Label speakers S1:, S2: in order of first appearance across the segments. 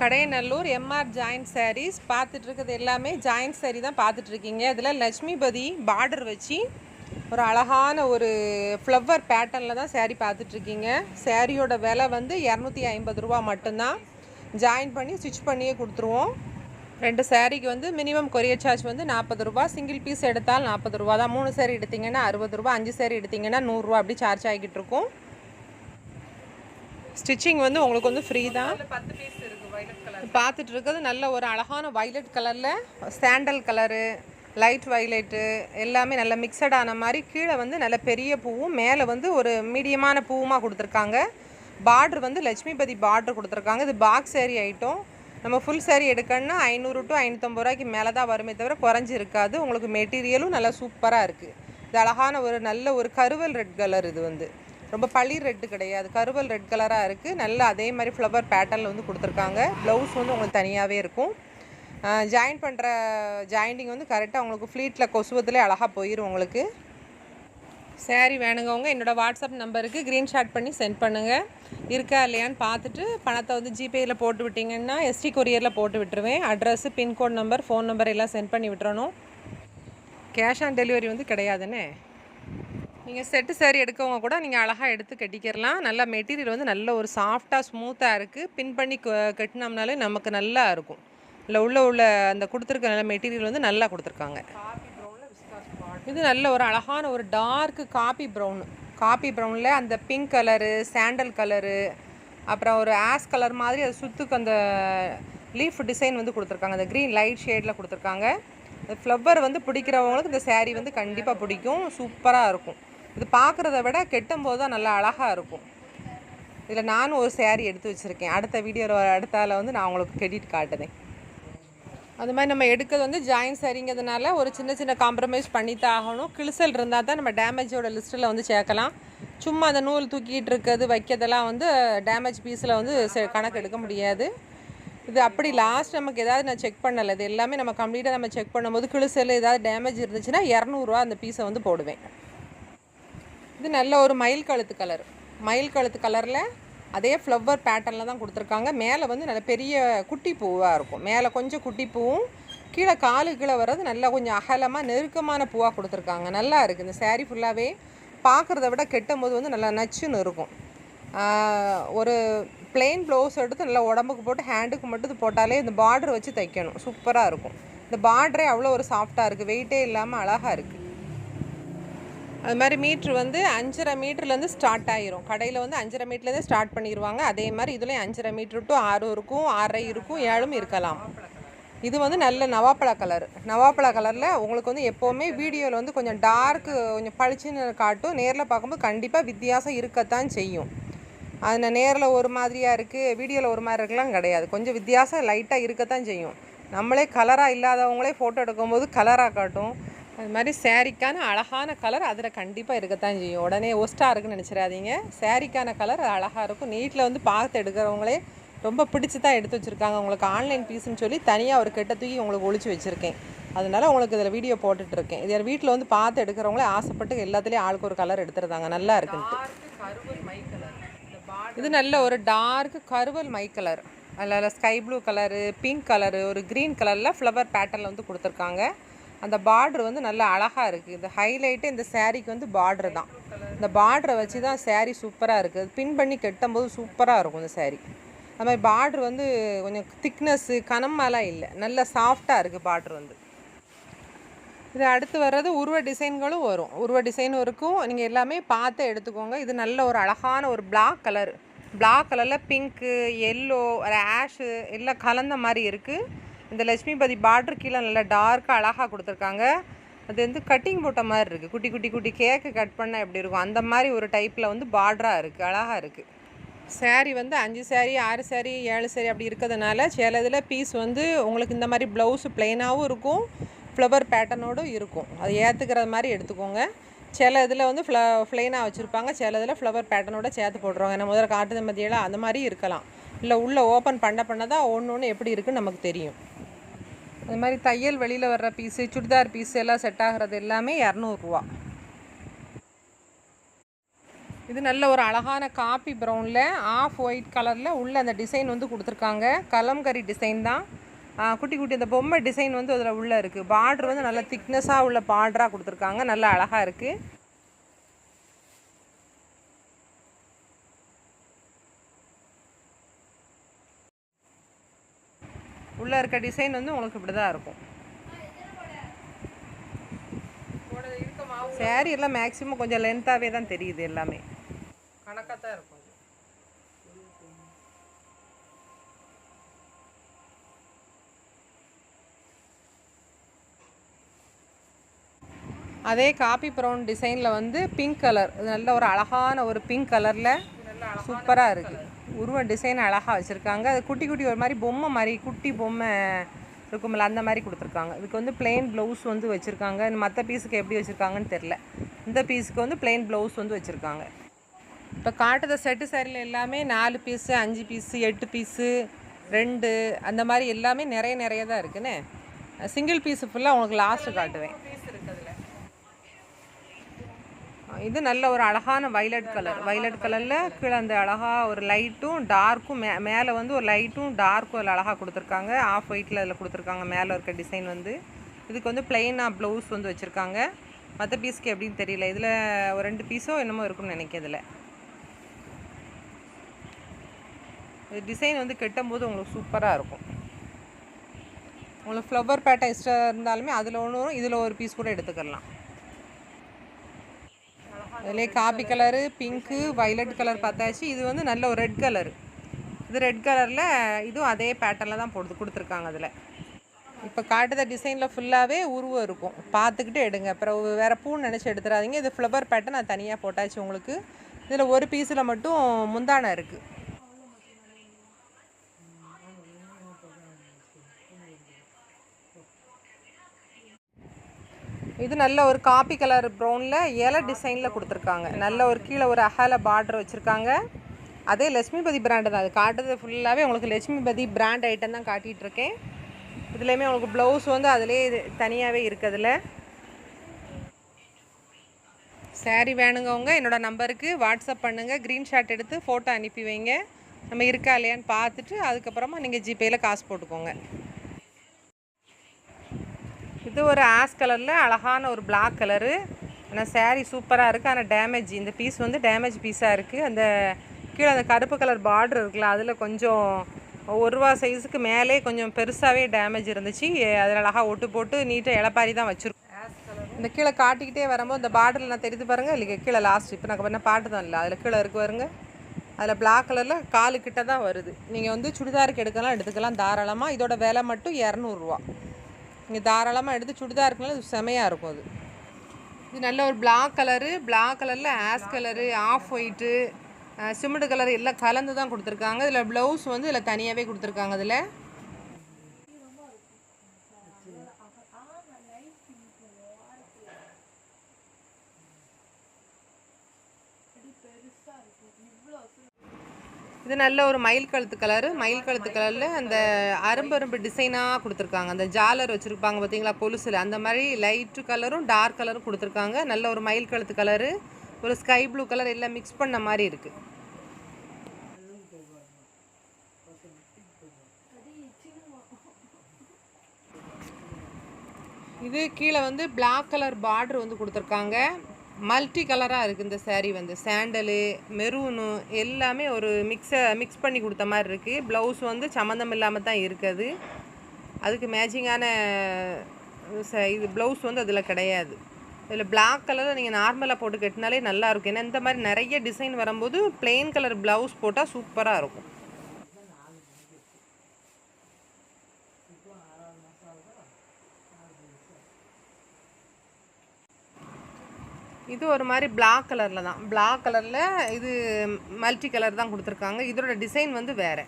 S1: Kadayanallur MR joint saris பார்த்துட்டு இருக்கிறது எல்லாமே ஜாயின்ட் சாரீ தான் பார்த்துட்டு இருக்கீங்க. இதில் லட்சுமிபதி பார்டர் வச்சு ஒரு அழகான ஒரு ஃப்ளவர் பேட்டர்னில் தான் சாரீ பார்த்துட்ருக்கீங்க. சாரியோட விலை வந்து 250 ரூபா மட்டும்தான். ஜாயின் பண்ணி ஸ்டிச் பண்ணியே கொடுத்துருவோம். 2 சாரீக்கு வந்து மினிமம் கொரியர் சார்ஜ் வந்து 40 ரூபா. சிங்கிள் பீஸ் எடுத்தால் 40 ரூபா தான். 3 சாரீ எடுத்திங்கன்னா 60 ரூபா, 5 சாரீ எடுத்திங்கன்னா 100 ரூபா அப்படி சார்ஜ் ஆகிக்கிட்டு இருக்கும். ஸ்டிச்சிங் வந்து உங்களுக்கு வந்து ஃப்ரீ தான். 10 பீஸ் இருக்குது. வைலட் கலர் பார்த்துட்டு இருக்கிறது நல்ல ஒரு அழகான வைலட் கலரில் சாண்டல் கலரு, லைட் வைலட்டு எல்லாமே நல்ல மிக்சடான மாதிரி. கீழே வந்து நல்ல பெரிய பூவும் மேலே வந்து ஒரு மீடியமான பூவுமாக கொடுத்துருக்காங்க. பார்டர் வந்து லட்சுமிபதி பார்டர் கொடுத்துருக்காங்க. இது பாக்ஸ் சாரீ ஐட்டம். நம்ம ஃபுல் சாரீ எடுக்கணும்னா 500 to 550 ரூபாய்க்கு மேலே தான் வருமே தவிர குறைஞ்சி இருக்காது. உங்களுக்கு மெட்டீரியலும் நல்லா சூப்பராக இருக்குது. இது அழகான ஒரு நல்ல ஒரு கருவல் ரெட் கலர். இது வந்து ரொம்ப பளிர் ரெட்டு கிடையாது, கருவல் ரெட் கலராக இருக்குது. நல்லா அதே மாதிரி ஃப்ளவர் பேட்டர்னில் வந்து கொடுத்துருக்காங்க. ப்ளவுஸ் வந்து உங்களுக்கு தனியாகவே இருக்கும். ஜாயின் பண்ணுற ஜாயிண்டிங் வந்து கரெக்டாக உங்களுக்கு ஃப்ளீட்டில் கொசுவத்துலேயே அழகாக போயிடும். உங்களுக்கு சாரீ வேணுங்கவங்க என்னோடய வாட்ஸ்அப் நம்பருக்கு ஸ்க்ரீன்ஷாட் பண்ணி சென்ட் பண்ணுங்கள். இருக்கா இல்லையான்னு பார்த்துட்டு பணத்தை வந்து ஜிபேயில் போட்டு விட்டிங்கன்னா எஸ்டி கொரியரில் போட்டு விட்டுருவேன். Address, pincode number, phone number எல்லாம் சென்ட் பண்ணி விட்டுறணும். கேஷ் ஆன் டெலிவரி வந்து கிடையாதுன்னு. நீங்கள் செட்டு சாரீ எடுக்கவங்க கூட நீங்கள் அழகாக எடுத்து கட்டிக்கிறலாம். நல்லா மெட்டீரியல் வந்து நல்ல ஒரு சாஃப்டாக ஸ்மூத்தாக இருக்குது. பின் பண்ணி கட்டினோம்னாலே நமக்கு நல்லா இருக்கும். இல்லை உள்ள அந்த கொடுத்துருக்க நல்ல மெட்டீரியல் வந்து நல்லா கொடுத்துருக்காங்க. இது நல்ல ஒரு அழகான ஒரு டார்க்கு காப்பி ப்ரௌனில் அந்த பிங்க் கலரு, சாண்டல் கலரு, அப்புறம் ஒரு ஆஸ் கலர் மாதிரி அது சுற்றுக்கு அந்த லீஃப் டிசைன் வந்து கொடுத்துருக்காங்க. அந்த க்ரீன் லைட் ஷேடில் கொடுத்துருக்காங்க. இந்த ஃப்ளவர் வந்து பிடிக்கிறவங்களுக்கு இந்த சாரீ வந்து கண்டிப்பாக பிடிக்கும். சூப்பராக இருக்கும். இது பார்க்குறத விட கெட்டும் போது தான் நல்லா அழகாக இருக்கும். இதில் நானும் ஒரு சாரீ எடுத்து வச்சுருக்கேன். அடுத்த வீடியோவில் அடுத்தால வந்து நான் உங்களுக்கு கெட்டிட்டு காட்டுதேன். அது மாதிரி நம்ம எடுக்கிறது வந்து ஜாயின் சாரீங்கிறதுனால ஒரு சின்ன காம்ப்ரமைஸ் பண்ணித்தான் ஆகணும். கிழிசல் இருந்தால் தான் நம்ம டேமேஜோட லிஸ்ட்டில் வந்து சேர்க்கலாம். சும்மா அந்த நூல் தூக்கிட்டு இருக்கிறது வைக்கிறதெல்லாம் வந்து டேமேஜ் பீஸில் வந்து கணக்கு எடுக்க முடியாது. இது அப்படி லாஸ்ட் நமக்கு ஏதாவது நான் செக் பண்ணலை. இது எல்லாமே நம்ம கம்ப்ளீட்டாக நம்ம செக் பண்ணும்போது கிழிசல் ஏதாவது டேமேஜ் இருந்துச்சுன்னா 200 ரூபா அந்த பீஸை வந்து போடுவேன். இது நல்ல ஒரு மயில் கழுத்து கலரில் அதே ஃப்ளவர் பேட்டர்னில் தான் கொடுத்துருக்காங்க. மேலே வந்து நல்ல பெரிய குட்டி பூவாக இருக்கும். மேலே கொஞ்சம் குட்டி பூவும் கீழே கீழே வர்றது நல்லா கொஞ்சம் அகலமாக நெருக்கமான பூவாக கொடுத்துருக்காங்க. நல்லா இருக்குது. இந்த சாரீ ஃபுல்லாகவே பார்க்குறத விட கெட்டும் போது வந்து நல்லா நச்சுன்னு இருக்கும். ஒரு பிளெயின் ப்ளவுஸ் எடுத்து நல்லா உடம்புக்கு போட்டு ஹேண்டுக்கு மட்டும் போட்டாலே இந்த பார்டர் வச்சு தைக்கணும். சூப்பராக இருக்கும். இந்த பார்டரே அவ்வளோ ஒரு சாஃப்டாக இருக்குது. வெயிட்டே இல்லாமல் அழகாக இருக்குது. அது மாதிரி மீட்ரு வந்து 5.5 மீட்டர்லேருந்து ஸ்டார்ட் ஆகிரும். கடையில் வந்து 5.5 மீட்டர்லேருந்து ஸ்டார்ட் பண்ணிடுவாங்க. அதே மாதிரி இதுலேயும் 5.5 மீட்ரு டு 6 இருக்கும், 6.5 இருக்கும், 7 இருக்கலாம். இது வந்து நல்ல நவாப்பழ கலரில் உங்களுக்கு வந்து எப்போவுமே வீடியோவில் வந்து கொஞ்சம் டார்க்கு கொஞ்சம் பளிச்சுன்னு காட்டும். நேரில் பார்க்கும்போது கண்டிப்பாக வித்தியாசம் இருக்கத்தான் செய்யும். அது நேரில் ஒரு மாதிரியாக இருக்குது, வீடியோவில் ஒரு மாதிரி இருக்கலாம் கிடையாது. கொஞ்சம் வித்தியாசம் லைட்டாக இருக்கத்தான் செய்யும். நம்மளே கலராக இல்லாதவங்களே ஃபோட்டோ எடுக்கும்போது கலராக காட்டும். அது மாதிரி சாரீக்கான அழகான கலர் அதில் கண்டிப்பாக இருக்கத்தான் செய்யும். உடனே ஒஸ்ட்டாக இருக்குன்னு நினச்சிடாதீங்க. சாரீக்கான கலர் அது அழகாக இருக்கும். நீட்டில் வந்து பார்த்து எடுக்கிறவங்களே ரொம்ப பிடிச்சி தான் எடுத்து வச்சுருக்காங்க. உங்களுக்கு ஆன்லைன் பீஸ்ன்னு சொல்லி தனியாக ஒரு கெட்ட தூக்கி உங்களுக்கு ஒழிச்சு வச்சுருக்கேன். அதனால் உங்களுக்கு இதில் வீடியோ போட்டுட்ருக்கேன். இது வீட்டில் வந்து பார்த்து எடுக்கிறவங்களே ஆசைப்பட்டு எல்லாத்துலேயும் ஆளுக்கு ஒரு கலர் எடுத்துருந்தாங்க. நல்லா இருக்குன்ட்டு. இது நல்ல ஒரு டார்க்கு கருவல் மை கலர். அதில் sky blue colour, pink colour, ஒரு க்ரீன் கலரில் ஃப்ளவர் பேட்டர்னில் வந்து கொடுத்துருக்காங்க. அந்த பார்ட்ரு வந்து நல்லா அழகாக இருக்குது. இந்த ஹைலைட்டு இந்த சாரீக்கு வந்து பார்ட்ரு தான். இந்த பார்ட்ரை வச்சு தான் சாரீ சூப்பராக இருக்குது. பின் பண்ணி கட்டும்போது சூப்பராக இருக்கும் இந்த சாரீ. அது மாதிரி பார்ட்ரு வந்து கொஞ்சம் திக்னஸ்ஸு கனமாலாம் இல்லை, நல்ல சாஃப்டாக இருக்குது பார்ட்ரு வந்து. இது அடுத்து வர்றது உருவ டிசைன்களும் வரும். உருவ டிசைனும் இருக்கும். நீங்கள் எல்லாமே பார்த்து எடுத்துக்கோங்க. இது நல்ல ஒரு அழகான ஒரு பிளாக் கலரில் பிங்க்கு, எல்லோ, ஆஷு எல்லாம் கலந்த மாதிரி இருக்குது. இந்த லட்சுமிபதி பார்டர் கீழே நல்லா டார்க்காக அழகாக கொடுத்துருக்காங்க. அது வந்து கட்டிங் போட்ட மாதிரி இருக்குது. குட்டி கேக்கு கட் பண்ணால் எப்படி இருக்கும் அந்த மாதிரி ஒரு டைப்பில் வந்து பார்டராக இருக்குது. அழகாக இருக்குது. சாரீ வந்து 5 சாரீ, 6 சாரீ, 7 சாரீ அப்படி இருக்கிறதுனால சில இதில் பீஸ் வந்து உங்களுக்கு இந்த மாதிரி ப்ளவுஸு ப்ளைனாகவும் இருக்கும், ஃப்ளவர் பேட்டர்னோடும் இருக்கும். அது ஏற்றுக்கிற மாதிரி எடுத்துக்கோங்க. சில இதில் வந்து ப்ளைனாக வச்சுருப்பாங்க, சில இதில் ஃப்ளவர் பேட்டர்னோட சேர்த்து போட்டுருவாங்க. நம்ம முதல்ல காட்டுத மத்தியெல்லாம் அந்த மாதிரி இருக்கலாம். இல்லை உள்ளே ஓப்பன் பண்ண தான் ஒன்று எப்படி இருக்குன்னு நமக்கு தெரியும். அது மாதிரி தையல் வெளியில் வர்ற பீஸு, சுடிதார் பீஸு எல்லாம் செட் ஆகிறது எல்லாமே 200 ரூபா. இது நல்ல ஒரு அழகான காப்பி ப்ரௌனில் ஆஃப் ஒயிட் கலரில் உள்ள அந்த டிசைன் வந்து கொடுத்துருக்காங்க. கலம்கரி டிசைன் தான். குட்டி குட்டி அந்த பொம்மை டிசைன் வந்து அதில் உள்ளே இருக்குது. பார்டர் வந்து நல்ல திக்னஸாக உள்ள பார்டராக கொடுத்துருக்காங்க. நல்லா அழகாக இருக்குது. உள்ளே இருக்க டிசைன் வந்து உங்களுக்கு இப்படி தான் இருக்கும். சேரீ எல்லாம் மேக்ஸிமம் கொஞ்சம் லென்த்தாகவே தான் தெரியுது. எல்லாமே கணக்காக தான் இருக்கும். அதே காப்பி ப்ரௌன் டிசைனில் வந்து பிங்க் கலர், நல்ல ஒரு அழகான ஒரு பிங்க் கலரில் சூப்பராக இருக்குது. உருவ டிசைன் அழகாக வச்சுருக்காங்க. அது குட்டி குட்டி ஒரு மாதிரி பொம்மை மாதிரி குட்டி பொம்மை இருக்கும்ல அந்த மாதிரி கொடுத்துருக்காங்க. இதுக்கு வந்து பிளெயின் ப்ளவுஸ் வந்து வச்சுருக்காங்க. மற்ற பீஸுக்கு எப்படி வச்சுருக்காங்கன்னு தெரில. இந்த பீஸுக்கு வந்து பிளெயின் ப்ளவுஸ் வந்து வச்சுருக்காங்க. இப்போ காட்டுற செட்டு சாரியில் எல்லாமே 4 பீஸு 5 பீஸு 8 பீஸு 2 அந்த மாதிரி எல்லாமே நிறைய தான் இருக்குன்னு. சிங்கிள் பீஸு ஃபுல்லாக உங்களுக்கு லாஸ்ட்டு காட்டுவேன். இது நல்ல ஒரு அழகான வைலட் கலரில் கீழே அந்த அழகாக ஒரு லைட்டும் டார்க்கும் மேலே வந்து ஒரு லைட்டும் டார்க்கும் அதில் அழகாக கொடுத்துருக்காங்க. ஆஃப் ஒயிட்டில் அதில் கொடுத்துருக்காங்க. மேலே இருக்க டிசைன் வந்து இதுக்கு வந்து பிளெயினாக ப்ளவுஸ் வந்து வச்சுருக்காங்க. மற்ற பீஸ்க்கு எப்படின்னு தெரியல. இதில் ஒரு 2 பீஸோ என்னமோ இருக்குன்னு நினைக்கிறதுல. இது டிசைன் வந்து கெட்டும்போது உங்களுக்கு சூப்பராக இருக்கும். உங்களுக்கு ஃப்ளவர் பேட்டர்ன் இஷ்டம் இருந்தாலுமே அதில் ஒன்று இதில் ஒரு பீஸ் கூட எடுத்துக்கலாம். அதிலே coffee colour, pink, violet colour பார்த்தாச்சு. இது வந்து நல்ல ஒரு ரெட் கலரு. இது ரெட் கலரில் இதுவும் அதே பேட்டர்னில் தான் கொடுத்துருக்காங்க. அதில் இப்போ காட்டுற டிசைனில் ஃபுல்லாகவே உருவம் இருக்கும். பார்த்துக்கிட்டு எடுங்க. அப்புறம் வேறு பூன்னு நினச்சி எடுத்துடாதீங்க. இது ஃப்ளவர் பேட்டர்ன் நான் தனியாக போட்டாச்சு உங்களுக்கு. இதில் ஒரு பீஸில் மட்டும் முந்தானை இருக்குது. இது நல்ல ஒரு காப்பி கலர் ப்ரௌனில் இலை டிசைனில் கொடுத்துருக்காங்க. நல்ல ஒரு கீழே ஒரு அகல பார்டர் வச்சுருக்காங்க. அதே லட்சுமிபதி பிராண்டு தான். அது காட்டுறது ஃபுல்லாகவே உங்களுக்கு லட்சுமிபதி பிராண்ட் ஐட்டம் தான் காட்டிகிட்ருக்கேன். இதுலேயுமே உங்களுக்கு ப்ளவுஸ் வந்து அதிலே தனியாகவே இருக்குதுல. சாரீ வேணுங்கவங்க என்னோடய நம்பருக்கு வாட்ஸ்அப் பண்ணுங்கள். க்ரீன்ஷாட் எடுத்து ஃபோட்டோ அனுப்பி வைங்க. நம்ம இருக்கா இல்லையான்னு பார்த்துட்டு அதுக்கப்புறமா நீங்கள் ஜிபேயில் காசு போட்டுக்கோங்க. இது ஒரு ஆஷ் கலரில் அழகான ஒரு பிளாக் கலரு. ஆனால் சாரீ சூப்பராக இருக்குது. ஆனால் டேமேஜ், இந்த பீஸ் வந்து டேமேஜ் பீஸாக இருக்குது. அந்த கீழே அந்த கருப்பு கலர் பார்டர் இருக்குல்ல, அதில் கொஞ்சம் 1 ரூபா சைஸுக்கு மேலே கொஞ்சம் பெருசாகவே டேமேஜ் இருந்துச்சு. அதில் அழகாக ஒட்டு போட்டு நீட்டாக இலப்பாரி தான் வச்சுருக்கோம். இந்த கீழே காட்டிக்கிட்டே வரும்போது இந்த பார்டரில் நான் தெரிஞ்சு பாருங்கள். இல்லை கீழே லாஸ்ட் இப்போ நான் பண்ண பாட்டு தான் இல்லை, அதில் கீழே இருக்கு பாருங்க. அதில் பிளாக் கலரில் காலுக்கிட்ட தான் வருது. நீங்கள் வந்து சுடிதாருக்கு எடுத்துக்கலாம் தாராளமாக. இதோட விலை மட்டும் 200 ரூபா. நீங்கள் தாராளமாக எடுத்து சுடிதாருக்குனால இது செமையாக இருக்கும். அது இது நல்ல ஒரு பிளாக் கலரில் ash colour, of white, cement colour எல்லாம் கலந்து தான் கொடுத்துருக்காங்க. இதில் ப்ளவுஸ் வந்து இதில் தனியாகவே கொடுத்துருக்காங்க. அதில் இது நல்ல ஒரு மயில் கழுத்து கலரில் அந்த அரும்பு டிசைனாக கொடுத்துருக்காங்க. அந்த ஜாலர் வச்சுருப்பாங்க பார்த்தீங்களா கொலுசில், அந்த மாதிரி லைட்டு கலரும் டார்க் கலரும் கொடுத்துருக்காங்க. நல்ல ஒரு மயில் கழுத்து கலரு, ஒரு ஸ்கை ப்ளூ கலர் எல்லாம் மிக்ஸ் பண்ண மாதிரி இருக்குது. இது கீழே வந்து பிளாக் கலர் பார்டர் வந்து கொடுத்துருக்காங்க. மல்டி கலராக இருக்குது இந்த சாரீ வந்து. சாண்டலு, மெரூனு எல்லாமே ஒரு மிக்ஸ் பண்ணி கொடுத்த மாதிரி இருக்குது. ப்ளவுஸ் வந்து சம்மந்தம் இல்லாமல் தான் இருக்குது. அதுக்கு மேட்சிங்கான இது ப்ளவுஸ் வந்து அதில் கிடையாது. இதில் பிளாக் கலரில் நீங்கள் நார்மலாக போட்டு கட்டினாலே நல்லாயிருக்கும். ஏன்னா இந்த மாதிரி நிறைய டிசைன் வரும்போது பிளெயின் கலர் ப்ளவுஸ் போட்டால் சூப்பராக இருக்கும். இது ஒரு மாதிரி பிளாக் கலரில் தான். பிளாக் கலரில் இது மல்டி கலர் தான் கொடுத்துருக்காங்க. இதோட டிசைன் வந்து வேறு.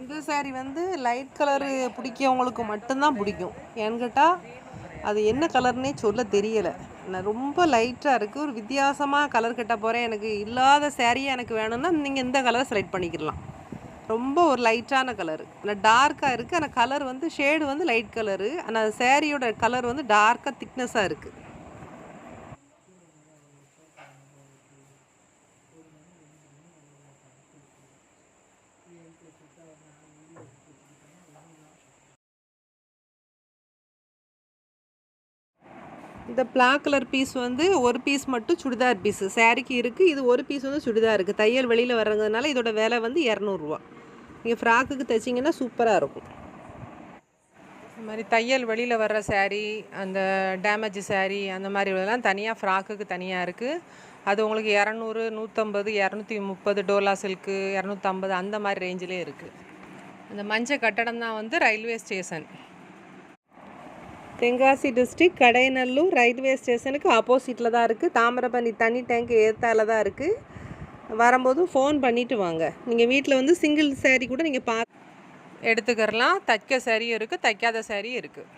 S1: இந்த சாரீ வந்து லைட் கலரு பிடிக்கவங்களுக்கு மட்டும்தான் பிடிக்கும். ஏன்னு கேட்டால் அது என்ன கலர்னே சொல்ல தெரியலை. நான் ரொம்ப லைட்டாக இருக்குது, ஒரு வித்தியாசமாக கலர் கட்ட போகிறேன், எனக்கு இல்லாத சேரீ எனக்கு வேணும்னா நீங்கள் இந்த கலரை செலக்ட் பண்ணிக்கிடலாம். ரொம்ப ஒரு லைட்டான கலரு, ஆனால் டார்க்காக இருக்குது, ஆனால் கலர் வந்து ஷேடு வந்து லைட் கலரு, ஆனால் சேரீயோட கலர் வந்து டார்க்காக திக்னஸாக இருக்குது. இந்த பிளாக் கலர் பீஸ் வந்து ஒரு பீஸ் மட்டும் சுடிதார் பீஸு சேரீக்கு இருக்குது, இது ஒரு பீஸ் வந்து சுடிதார் இருக்குது. தையல் வெளியில் வர்றதுனால இதோட விலை வந்து 200 நீங்கள் ஃப்ராக்குக்கு தைச்சிங்கன்னா சூப்பராக இருக்கும். இந்த மாதிரி தையல் வெளியில் வர்ற சேரீ, அந்த டேமேஜ் சேரீ அந்த மாதிரி இதெல்லாம் தனியாக ஃப்ராக்குக்கு தனியாக இருக்குது. அது உங்களுக்கு 200, 150, 230 டோலா சில்க்கு 250 அந்த மாதிரி ரேஞ்சிலே இருக்குது. அந்த மஞ்சள் கட்டடம் தான் வந்து railway station. Tenkasi district Kadainallur railway ஸ்டேஷனுக்கு ஆப்போசிட்டில் தான் இருக்குது. தாமிரபரணி தண்ணி டேங்க் ஏத்தால தான் இருக்குது. வரும்போது ஃபோன் பண்ணிவிட்டு வாங்க. நீங்கள் வீட்டில் வந்து சிங்கிள் சேரீ கூட நீங்கள் எடுத்துக்கிறலாம். தைக்க சேரீயும் இருக்குது, தைக்காத சேரீயும் இருக்குது.